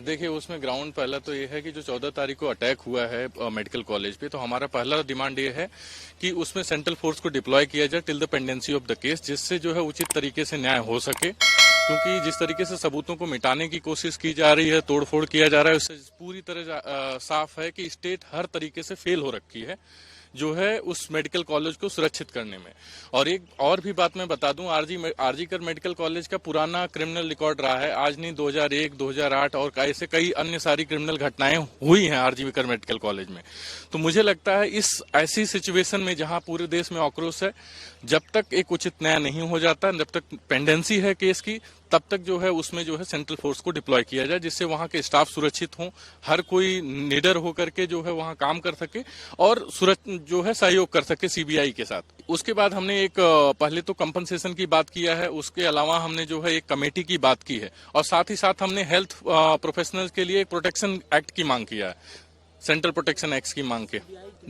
देखिए, उसमें ग्राउंड पहला तो ये है कि जो 14 तारीख को अटैक हुआ है मेडिकल कॉलेज पे, तो हमारा पहला डिमांड ये है कि उसमें सेंट्रल फोर्स को डिप्लॉय किया जाए till the pendency of the case, जिससे जो है उचित तरीके से न्याय हो सके। क्योंकि जिस तरीके से सबूतों को मिटाने की कोशिश की जा रही है, तोड़फोड़ किया जा रहा है, उससे पूरी तरह साफ है कि स्टेट हर तरीके से फेल हो रखी है जो है उस मेडिकल कॉलेज को सुरक्षित करने में। और एक और भी बात मैं बता दूं, आरजी कर मेडिकल कॉलेज का पुराना क्रिमिनल रिकॉर्ड रहा है, आज नहीं 2001, 2008 और ऐसे कई अन्य सारी क्रिमिनल घटनाएं हुई हैं आरजी कर मेडिकल कॉलेज में। तो मुझे लगता है इस ऐसी सिचुएशन में जहां पूरे देश में आक्रोश है, जब तक एक उचित न्याय नहीं हो जाता, जब तक पेंडेंसी है केस की, तब तक जो है उसमें जो है सेंट्रल फोर्स को डिप्लॉय किया जाए, जिससे वहां के स्टाफ सुरक्षित हों, हर कोई निडर होकर के जो है वहां काम कर सके और जो है सहयोग कर सके सीबीआई के साथ। उसके बाद हमने एक पहले तो कंपनसेशन की बात किया है, उसके अलावा हमने जो है एक कमेटी की बात की है और साथ ही साथ हमने हेल्थ प्रोफेशनल्स के लिए एक प्रोटेक्शन एक्ट की मांग किया है, सेंट्रल प्रोटेक्शन एक्ट की मांग के।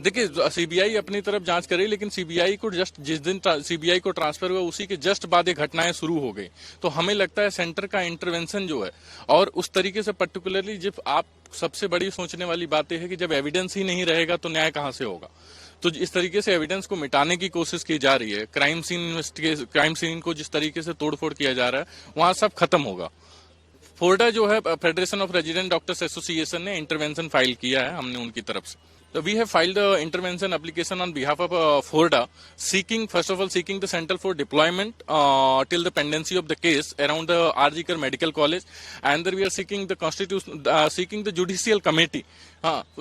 देखिए, सीबीआई अपनी तरफ जांच करे, लेकिन सीबीआई को जस्ट जिस दिन सीबीआई को ट्रांसफर हुआ उसी के जस्ट बाद ये घटनाएं शुरू हो गई। तो हमें लगता है सेंटर का इंटरवेंशन जो है, और उस तरीके से पर्टिकुलरली जब आप सबसे बड़ी सोचने वाली बात यह है कि जब एविडेंस ही नहीं रहेगा तो न्याय कहां से होगा। तो इस तरीके से एविडेंस को मिटाने की कोशिश की जा रही है, क्राइम सीन को जिस तरीके से तोड़फोड़ किया जा रहा है वहां सब खत्म होगा। फोर्डा जो है federation of resident doctors association ने इंटरवेंशन फाइल किया है हमने उनकी तरफ से। So we have filed the intervention application on behalf of Forda, first of all seeking the central for deployment till the pendency of the case around the RG Kar Medical College, and then we are seeking the judicial committee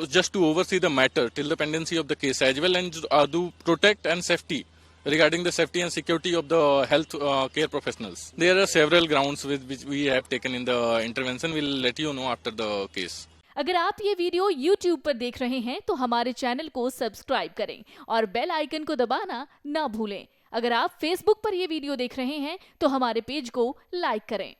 just to oversee the matter till the pendency of the case, as well and do protect and safety regarding the safety and security of the health care professionals. There are several grounds with which we have taken in the intervention. We'll let you know after the case. अगर आप ये video YouTube पर देख रहे हैं तो हमारे channel को सब्सक्राइब करें और बेल आइकन को दबाना ना भूलें। अगर आप Facebook पर ये वीडियो देख रहे हैं तो हमारे पेज को लाइक करें।